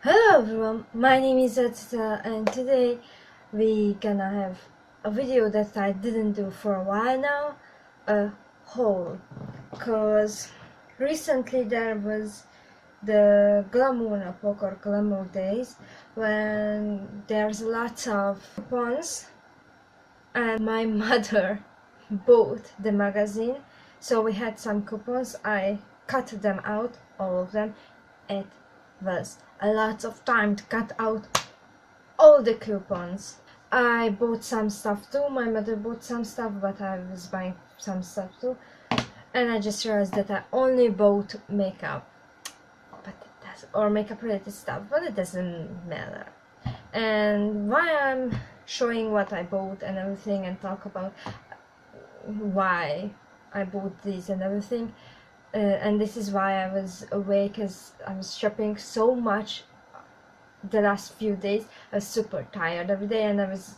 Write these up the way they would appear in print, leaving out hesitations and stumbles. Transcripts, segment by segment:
Hello everyone, my name is AyaCica and today we gonna have a video that I didn't do for a while now, a haul, cause recently there was the glamour epoch or glamour days when there's lots of coupons and my mother bought the magazine, so we had some coupons. I cut them out, all of them. It was a lot of time to cut out all the coupons. I bought some stuff too, my mother bought some stuff, but I was buying some stuff too, and I just realized that I only bought makeup, but it does, or makeup related stuff, but it doesn't matter. And why I'm showing what I bought and everything and talk about why I bought these and everything, and this is why I was away, because I was shopping so much the last few days. I was super tired every day and I was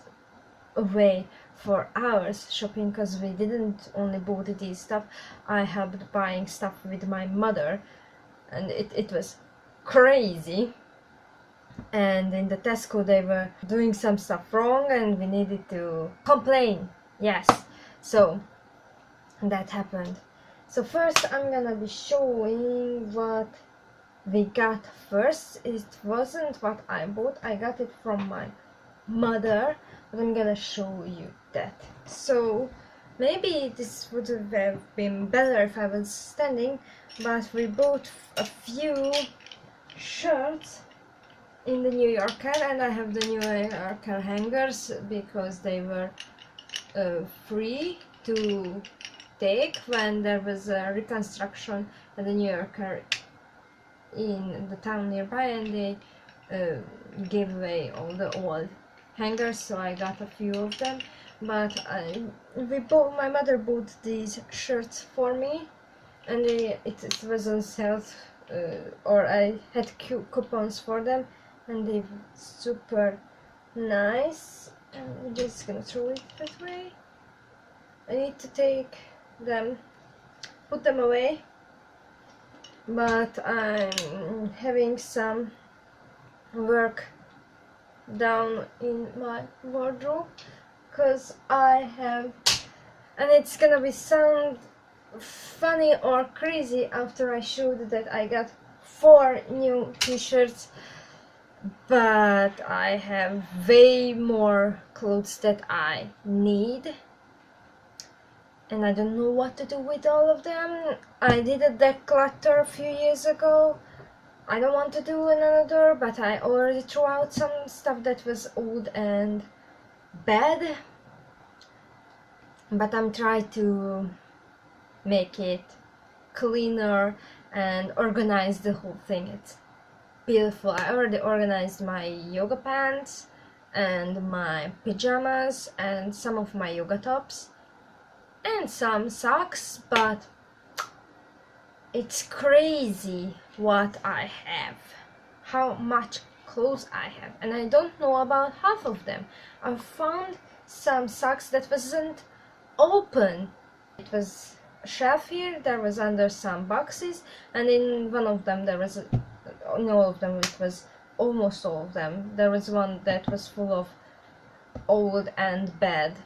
away for hours shopping, because we didn't only bought these stuff, I helped buying stuff with my mother, and it was crazy. And in the Tesco they were doing some stuff wrong and we needed to complain. Yes, so that happened. So first I'm gonna be showing what we got first. It wasn't what I bought, I got it from my mother, but I'm gonna show you that. So maybe this would have been better if I was standing, but we bought a few shirts in the New Yorker, and I have the New Yorker hangers because they were free to take when there was a reconstruction at the New Yorker in the town nearby, and they gave away all the old hangers, so I got a few of them. But my mother bought these shirts for me, and it was on sale, or I had coupons for them, and they were super nice. I'm just gonna throw it that way. I need to take them, put them away, but I'm having some work down in my wardrobe, because I have, and it's gonna be sound funny or crazy after I showed that I got 4 new t-shirts, but I have way more clothes that I need, and I don't know what to do with all of them. I did a declutter a few years ago. I don't want to do another, but I already threw out some stuff that was old and bad, but I'm trying to make it cleaner and organize the whole thing. It's beautiful. I already organized my yoga pants and my pajamas and some of my yoga tops and some socks, but it's crazy what I have, how much clothes I have, and I don't know about half of them. I found some socks that wasn't open. It was a shelf here, there was under some boxes, and in one of them there was in all of them, it was almost all of them, there was one that was full of old and bad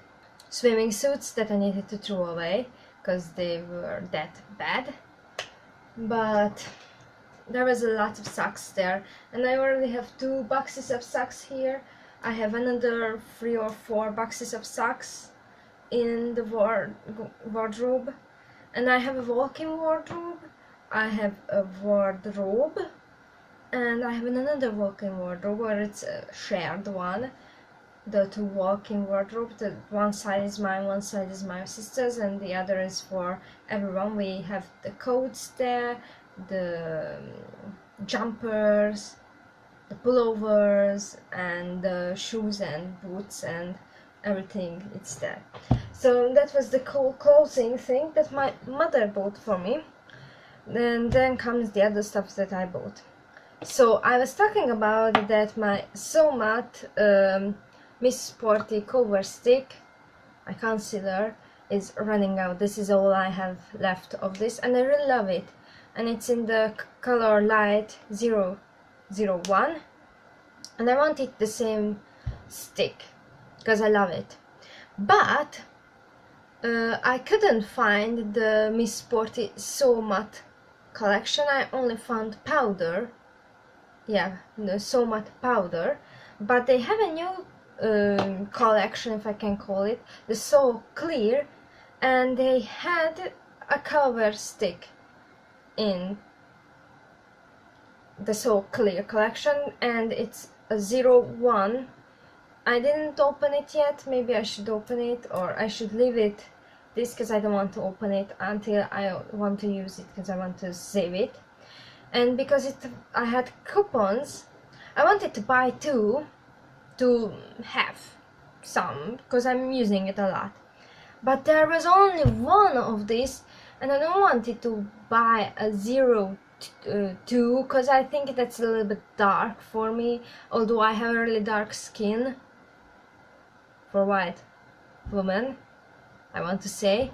swimming suits that I needed to throw away because they were that bad. But there was a lot of socks there, and I already have 2 boxes of socks here. I have another 3 or 4 boxes of socks in the wardrobe, and I have a walk-in wardrobe, I have a wardrobe, and I have another walk-in wardrobe where it's a shared one. The 2 walk-in wardrobe, the one side is mine, one side is my sister's, and the other is for everyone. We have the coats there, the jumpers, the pullovers, and the shoes and boots and everything, it's there. So that was the cool clothing thing that my mother bought for me. And then comes the other stuff that I bought. So I was talking about that my Somat Miss Sporty Cover Stick, my concealer, is running out. This is all I have left of this, and I really love it. And it's in the color light 001, and I wanted the same stick because I love it, but I couldn't find the Miss Sporty So Matte collection. I only found powder, yeah, the So Matte powder, but they have a new collection, if I can call it, the So Clear, and they had a cover stick in the So Clear collection, and it's a 01. I didn't open it yet. Maybe I should open it, or I should leave it this, because I don't want to open it until I want to use it, because I want to save it. And because I had coupons, I wanted to buy two to have some, because I'm using it a lot. But there was only one of these, and I don't want it to buy a 02, because I think that's a little bit dark for me, although I have a really dark skin for white woman, I want to say.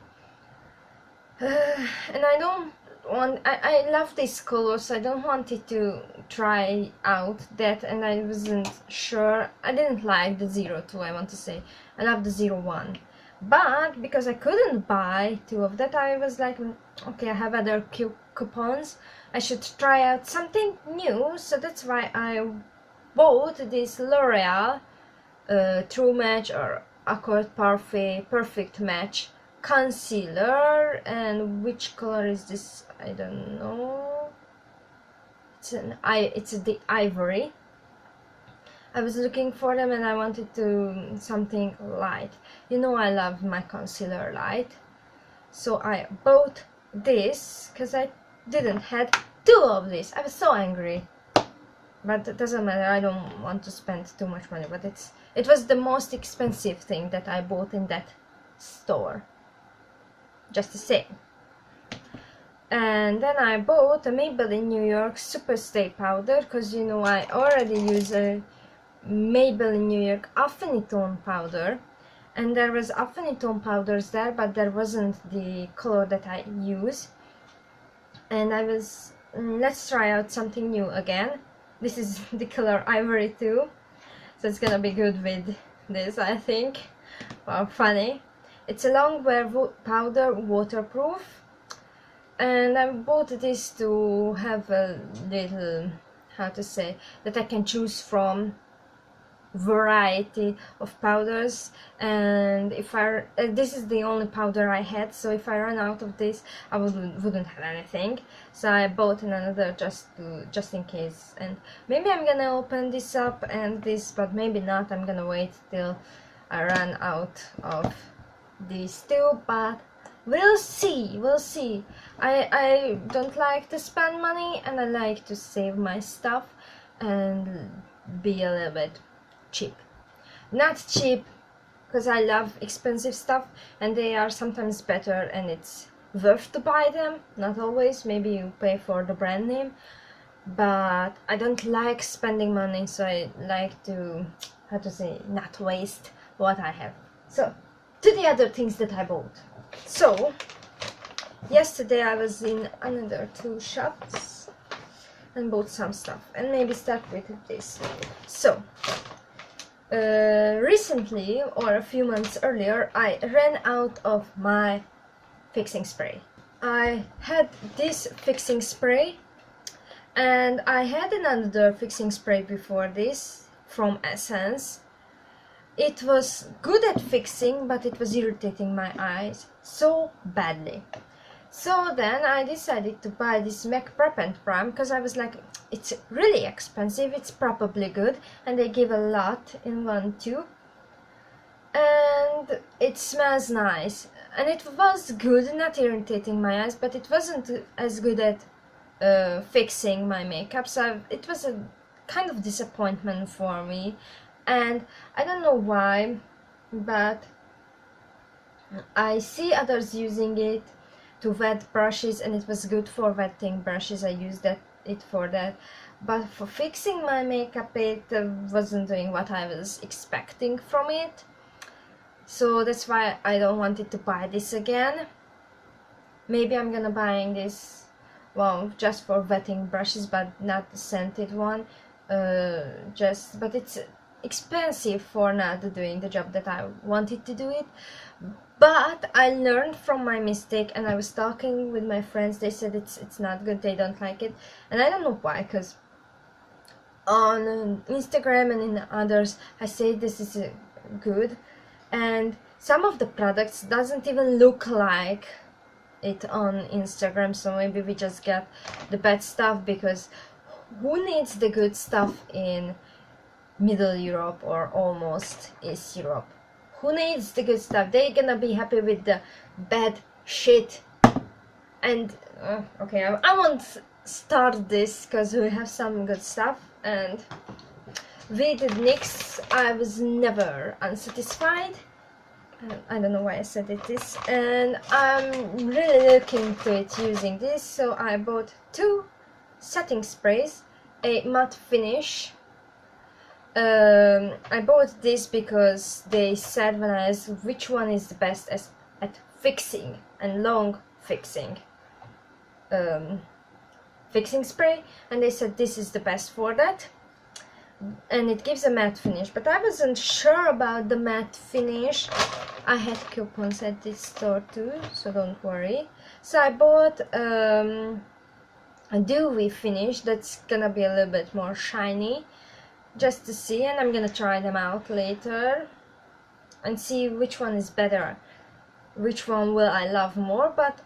And I don't want, I love these colors, I don't want it to try out that, and I wasn't sure. I didn't like the 02, I want to say. I love the 01. But because I couldn't buy two of that, I was like, okay, I have other coupons, I should try out something new. So that's why I bought this L'Oreal True Match or Accord Parfait Perfect Match concealer. And which color is this? I don't know. It's the ivory. I was looking for them and I wanted to something light. You know I love my concealer light. So I bought this because I didn't had two of this. I was so angry. But it doesn't matter, I don't want to spend too much money, but it was the most expensive thing that I bought in that store. Just the same. And then I bought a Maybelline New York Super Stay Powder, because you know I already use a Maybelline New York Affinitone powder, and there was Affinitone powders there, but there wasn't the color that I use. And I was, let's try out something new again. This is the color Ivory too, so it's gonna be good with this, I think. Wow, funny. It's a long wear powder, waterproof, and I bought this to have a little, how to say, that I can choose from variety of powders. And if this is the only powder I had, so if I run out of this I wouldn't have anything, so I bought another just in case. And maybe I'm gonna open this up and this, but maybe not. I'm gonna wait till I run out of these two, but we'll see. I don't like to spend money, and I like to save my stuff and be a little bit cheap. Not cheap because I love expensive stuff and they are sometimes better and it's worth to buy them, not always. Maybe you pay for the brand name, but I don't like spending money, so I like to, how to say, not waste what I have. So to the other things that I bought. So yesterday I was in another two shops and bought some stuff, and maybe start with this. So recently, or a few months earlier, I ran out of my fixing spray. I had this fixing spray, and I had another fixing spray before this from Essence. It was good at fixing, but it was irritating my eyes so badly. So then I decided to buy this MAC Prep and Prime, because I was like, it's really expensive, it's probably good, and they give a lot in one tube, and it smells nice, and it was good, not irritating my eyes, but it wasn't as good at fixing my makeup, so it was a kind of disappointment for me. And I don't know why, but I see others using it to wet brushes, and it was good for wetting brushes. I used it for that, but for fixing my makeup it wasn't doing what I was expecting from it. So that's why I don't want it to buy this again. Maybe I'm gonna buying this, well, just for wetting brushes, but not the scented one, but it's expensive for not doing the job that I wanted to do it. But I learned from my mistake, and I was talking with my friends. They said it's not good, they don't like it, and I don't know why, because on Instagram and in others I say this is good, and some of the products doesn't even look like it on Instagram, so maybe we just get the bad stuff, because who needs the good stuff in Middle Europe or almost East Europe? Who needs the good stuff? They're gonna be happy with the bad shit. And okay, I won't start this because we have some good stuff. And with NYX I was never unsatisfied. I don't know why I said it this, and I'm really looking to it using this, so I bought 2 setting sprays, a matte finish. I bought this because they said when I asked which one is the best at fixing and long fixing spray, and they said this is the best for that, and it gives a matte finish, but I wasn't sure about the matte finish. I had coupons at this store too, so don't worry. So I bought a dewy finish that's gonna be a little bit more shiny, just to see, and I'm gonna try them out later and see which one is better, which one will I love more. But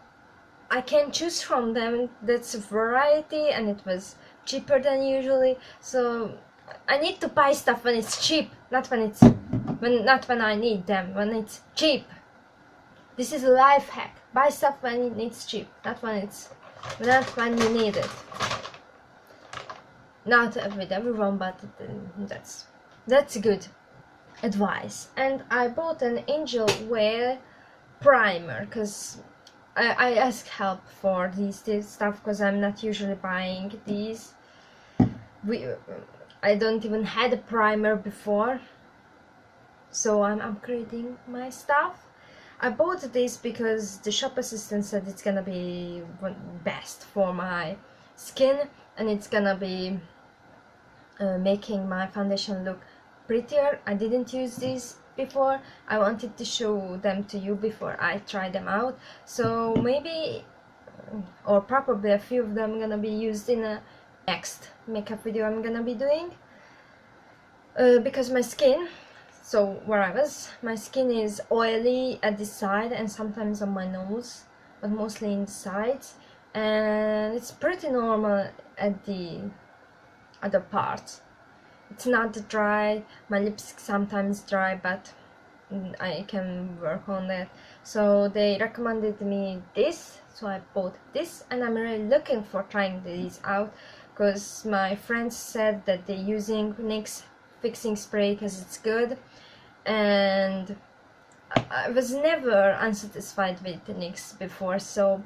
I can choose from them, that's a variety, and it was cheaper than usually, so I need to buy stuff when it's cheap, not when I need them, when it's cheap. This is a life hack. Buy stuff when it's cheap, not when you need it. Not with everyone, but that's good advice. And I bought an Angel Wear primer because I asked help for this stuff, because I'm not usually buying these. I don't even had a primer before, so I'm upgrading my stuff. I bought this because the shop assistant said it's gonna be best for my skin, and it's gonna be making my foundation look prettier. I didn't use these before. I wanted to show them to you before I try them out, so maybe or probably a few of them gonna be used in a next makeup video I'm gonna be doing, because my skin, so my skin is oily at the side and sometimes on my nose, but mostly in the sides, and it's pretty normal at the other parts. It's not dry, my lips sometimes dry, but I can work on that. So they recommended me this, so I bought this, and I'm really looking for trying these out, because my friends said that they're using NYX fixing spray because it's good, and I was never unsatisfied with the NYX before, so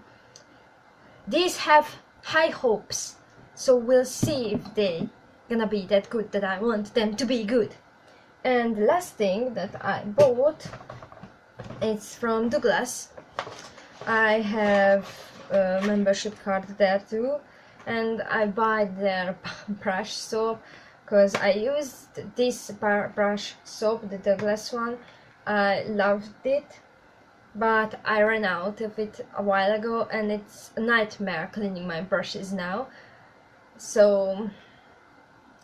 these have high hopes, so we'll see if they gonna be that good that I want them to be good. And the last thing that I bought, it's from Douglas. I have a membership card there too, and I buy their brush soap because I used this brush soap, the Douglas one. I loved it, but I ran out of it a while ago, and it's a nightmare cleaning my brushes now. So,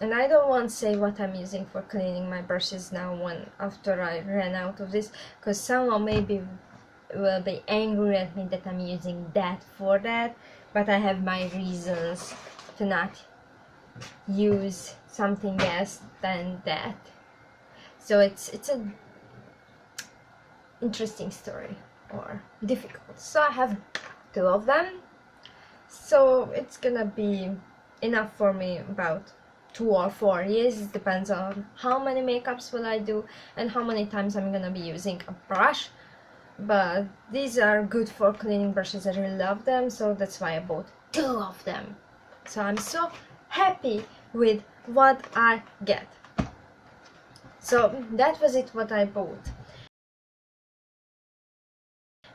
and I don't want to say what I'm using for cleaning my brushes now after I ran out of this, because someone maybe will be angry at me that I'm using that for that, but I have my reasons to not use something else than that. So it's a interesting story, or difficult. So I have 2 of them, so it's gonna be enough for me about 2 or 4 years. It depends on how many makeups will I do and how many times I'm gonna be using a brush. But these are good for cleaning brushes. I really love them, so that's why I bought 2 of them. So I'm so happy with what I get. So that was it what I bought.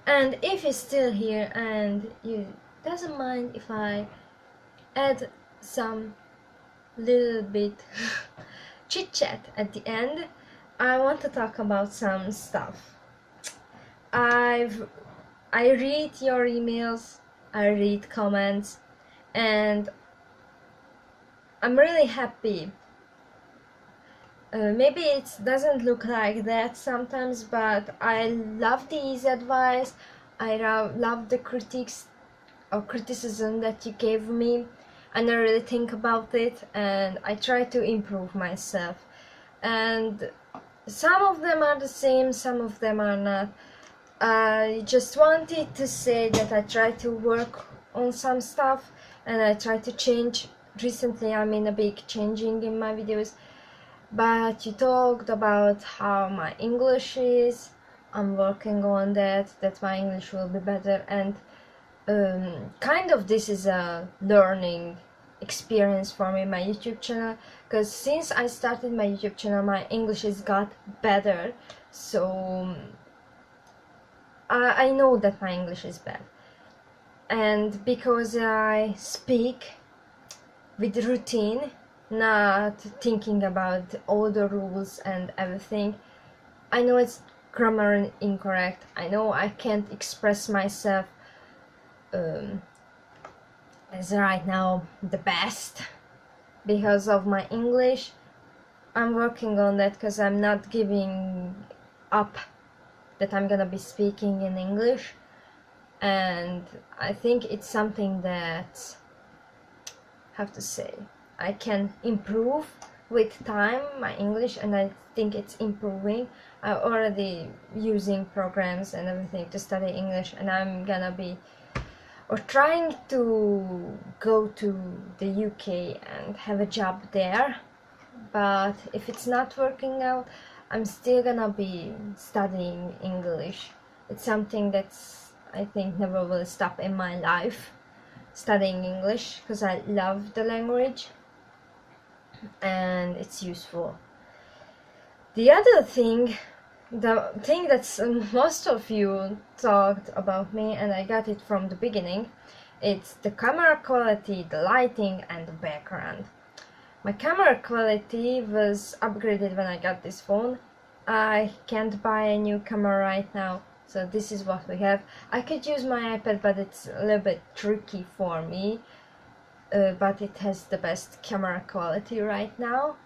And if you're still here and you doesn't mind if I add some little bit chit chat at the end, I want to talk about some stuff. I read your emails, I read comments, and I'm really happy. Maybe it doesn't look like that sometimes, but I love these advice. I love the critiques or criticism that you gave me, and I really think about it, and I try to improve myself. And some of them are the same, some of them are not. I just wanted to say that I try to work on some stuff, and I try to change. Recently I'm in a big changing in my videos, but you talked about how my English is. I'm working on that my English will be better, and kind of this is a learning experience for me, my YouTube channel, because since I started my YouTube channel my English has got better, so I know that my English is bad, and because I speak with routine, not thinking about all the rules and everything, I know it's grammar incorrect, I know I can't express myself as right now the best because of my English. I'm working on that because I'm not giving up that I'm gonna be speaking in English, and I think it's something that, have to say, I can improve with time, my English, and I think it's improving. I'm already using programs and everything to study English, and I'm gonna be or trying to go to the UK and have a job there, but if it's not working out, I'm still gonna be studying English. It's something that's, I think, never will stop in my life, studying English, because I love the language and it's useful. The other thing, the thing that most of you talked about me, and I got it from the beginning, it's the camera quality, the lighting and the background. My camera quality was upgraded when I got this phone. I can't buy a new camera right now, so this is what we have. I could use my iPad, but it's a little bit tricky for me, but it has the best camera quality right now.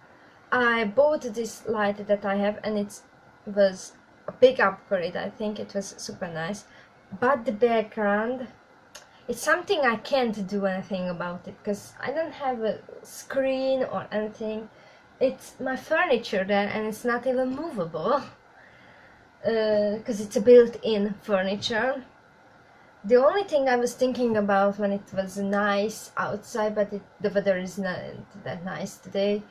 I bought this light that I have, and it was a big upgrade. I think it was super nice, but the background, it's something I can't do anything about it because I don't have a screen or anything. It's my furniture there, and it's not even movable because it's a built-in furniture. The only thing I was thinking about when it was nice outside, but the weather is not that nice today,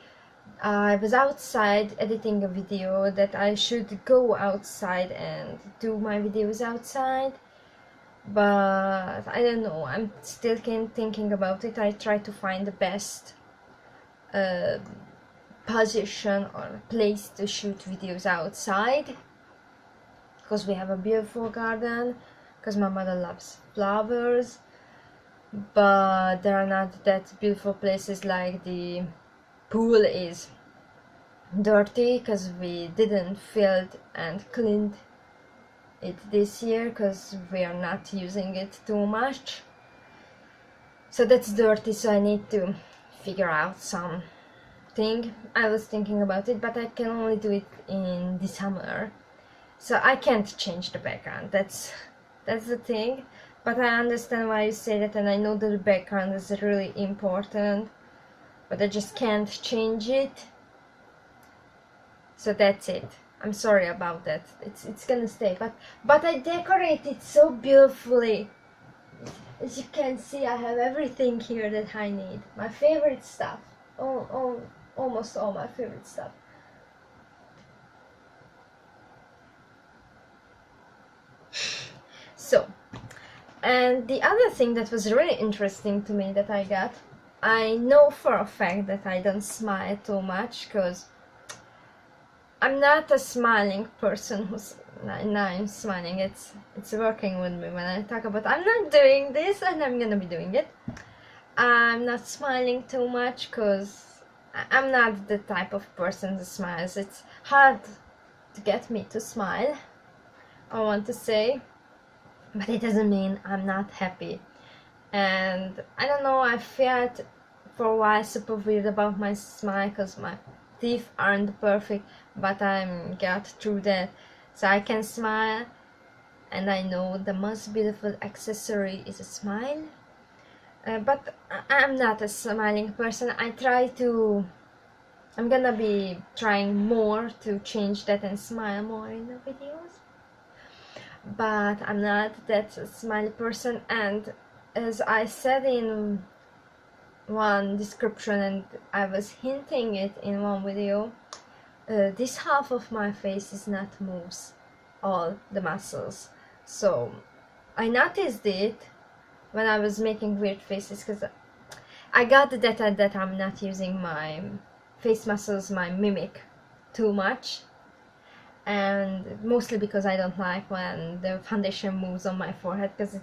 I was outside editing a video that I should go outside and do my videos outside, but I don't know, I'm still thinking about it. I try to find the best position or place to shoot videos outside, because we have a beautiful garden, because my mother loves flowers, but there are not that beautiful places. Like the pool is dirty because we didn't fill it and cleaned it this year because we are not using it too much, so that's dirty, so I need to figure out something. I was thinking about it, but I can only do it in the summer, so I can't change the background. That's the thing, but I understand why you say that, and I know that the background is really important, but I just can't change it, so that's it. I'm sorry about that. It's gonna stay, but I decorate it so beautifully. As you can see, I have everything here that I need. My favorite stuff. Almost all my favorite stuff. So, and the other thing that was really interesting to me that I got, I know for a fact that I don't smile too much because I'm not a smiling person who's now I'm smiling. It's working with me when I talk about I'm not doing this and I'm gonna be doing it. I'm not smiling too much because I'm not the type of person that smiles. It's hard to get me to smile, I want to say, but it doesn't mean I'm not happy. And I don't know, I felt for a while super weird about my smile because my teeth aren't perfect, but I'm got through that, so I can smile. And I know the most beautiful accessory is a smile, but I'm not a smiling person. I'm gonna be trying more to change that and smile more in the videos, but I'm not that smiley person. And as I said in one description, and I was hinting it in one video, this half of my face is not moves all the muscles. So I noticed it when I was making weird faces, because I got the data that I'm not using my face muscles, my mimic, too much, and mostly because I don't like when the foundation moves on my forehead, because it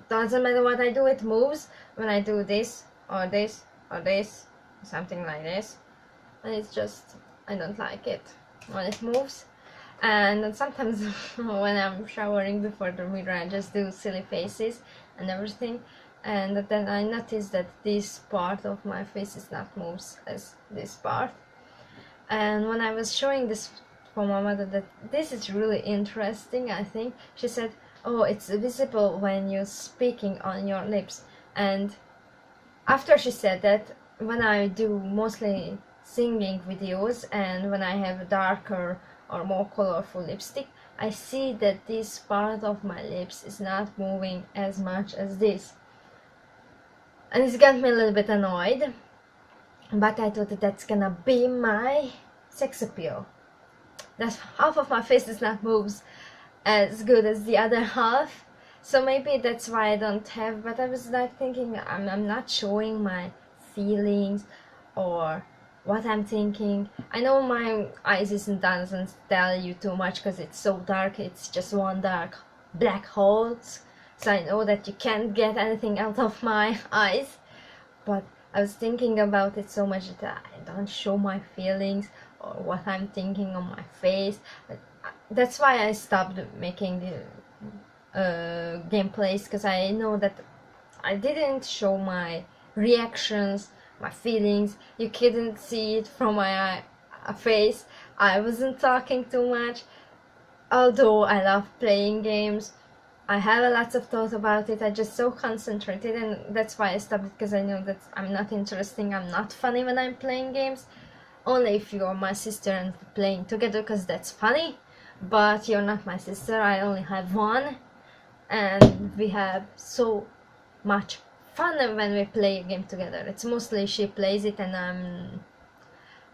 doesn't matter what I do, it moves when I do this or this or this, something like this, and it's just, I don't like it when it moves. And sometimes when I'm showering before the mirror, I just do silly faces and everything, and then I notice that this part of my face is not moves as this part. And when I was showing this for my mother, that this is really interesting, I think, she said, oh, it's visible when you're speaking on your lips. And after she said that, when I do mostly singing videos and when I have darker or more colorful lipstick, I see that this part of my lips is not moving as much as this, and it's got me a little bit annoyed, but I thought that that's gonna be my sex appeal, that half of my face is not moves as good as the other half. So maybe that's why I don't have, but I was like thinking, I'm not showing my feelings or what I'm thinking. I know my eyes doesn't tell you too much because it's so dark, it's just one dark black hole, so I know that you can't get anything out of my eyes, but I was thinking about it so much that I don't show my feelings or what I'm thinking on my face. That's why I stopped making the gameplays, because I know that I didn't show my reactions, my feelings. You couldn't see it from my face. I wasn't talking too much, although I love playing games. I have a lot of thought about it. I just so concentrated, and that's why I stopped it, because I know that I'm not interesting, I'm not funny when I'm playing games. Only if you're my sister and playing together, because that's funny, but you're not my sister. I only have one, and we have so much fun when we play a game together. It's mostly she plays it and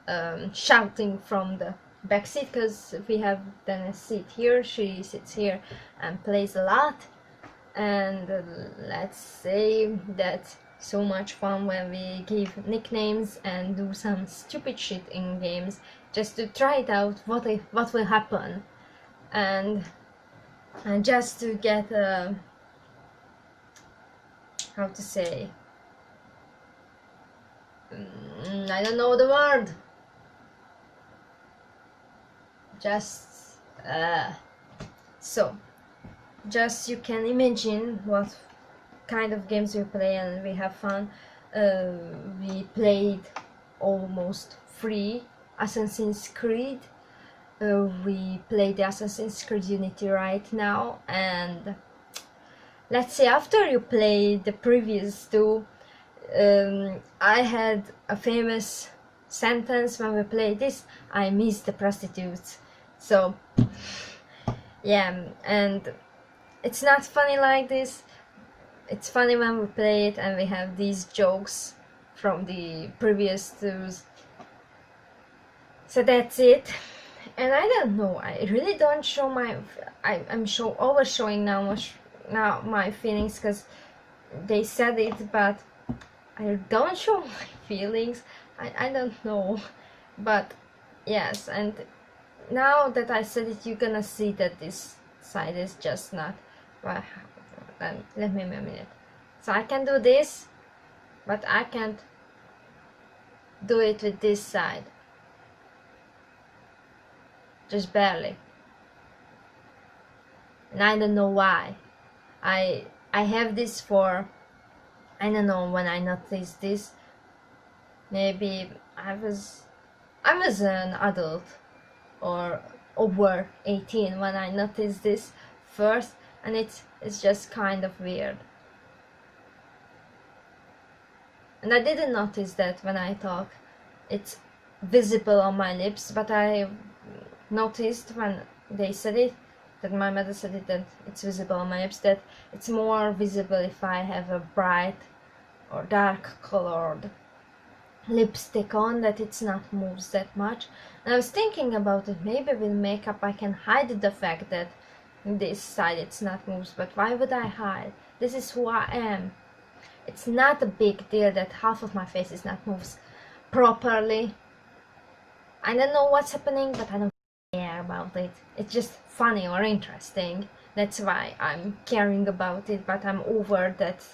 I'm shouting from the back seat, because we have then a seat here, she sits here and plays a lot. And let's say that's so much fun when we give nicknames and do some stupid shit in games just to try it out, what will happen, and just to get how to say, I don't know the word, just so just you can imagine what kind of games we play, and we have fun. We played almost 3 Assassin's Creed. We play the Assassin's Creed Unity right now, and let's say after you play the previous 2, I had a famous sentence when we played this: I miss the prostitutes. So yeah, and it's not funny like this. It's funny when we play it and we have these jokes from the previous 2s. So that's it. And I don't know, I really don't show my, I'm always showing now my feelings, because they said it, but I don't show my feelings. I don't know, but yes. And now that I said it, you're gonna see that this side is just not, well, let me a minute. So I can do this, but I can't do it with this side, just barely. And I don't know why. I have this for, I don't know when I noticed this. Maybe I was an adult or over 18 when I noticed this first, and it's just kind of weird. And I didn't notice that when I talk it's visible on my lips, but I noticed when they said it, that my mother said it, that it's visible on my lips, that it's more visible if I have a bright or dark colored lipstick on, that it's not moves that much. And I was thinking about it, maybe with makeup I can hide the fact that this side it's not moves, but why would I hide? This is who I am. It's not a big deal that half of my face is not moves properly. I don't know what's happening, but I don't care about it. It's just funny or interesting. That's why I'm caring about it, but I'm over that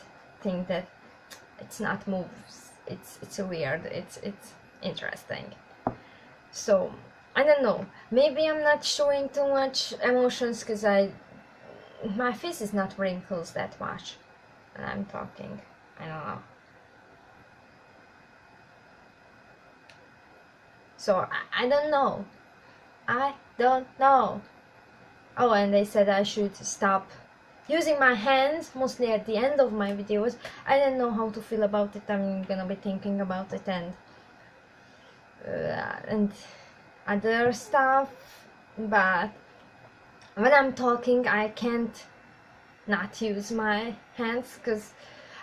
thing that it's not moves. It's weird. It's interesting. So I don't know. Maybe I'm not showing too much emotions because my face is not wrinkles that much when I'm talking. I don't know. So I don't know. I don't know. Oh, and they said I should stop using my hands mostly at the end of my videos. I don't know how to feel about it. I'm gonna be thinking about it and other stuff, but when I'm talking I can't not use my hands because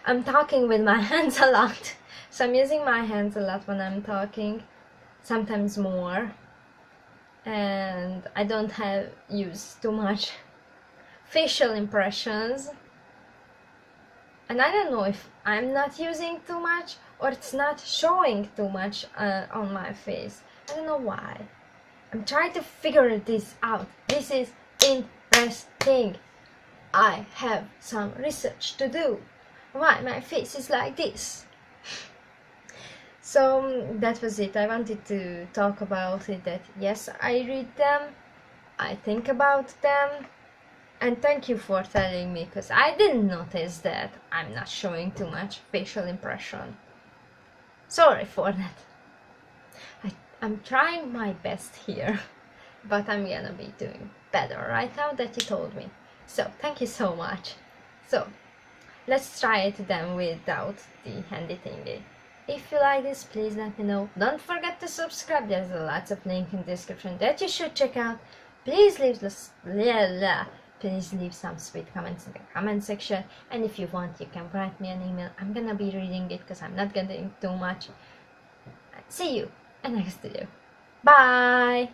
I'm talking with my hands a lot. So I'm using my hands a lot when I'm talking, sometimes more, and I don't have use too much facial impressions. And I don't know if I'm not using too much or it's not showing too much on my face. I don't know why. I'm trying to figure this out. This is interesting. I have some research to do. Why my face is like this. So that was it. I wanted to talk about it, that yes, I read them, I think about them, and thank you for telling me, because I didn't notice that I'm not showing too much facial impression. Sorry for that. I'm trying my best here, but I'm gonna be doing better right now that you told me. So thank you so much. So let's try it then without the handy thingy. If you like this, please let me know. Don't forget to subscribe. There's lots of links in the description that you should check out. Please leave some sweet comments in the comment section. And if you want, you can write me an email. I'm gonna be reading it because I'm not getting too much. See you in the next video. Bye!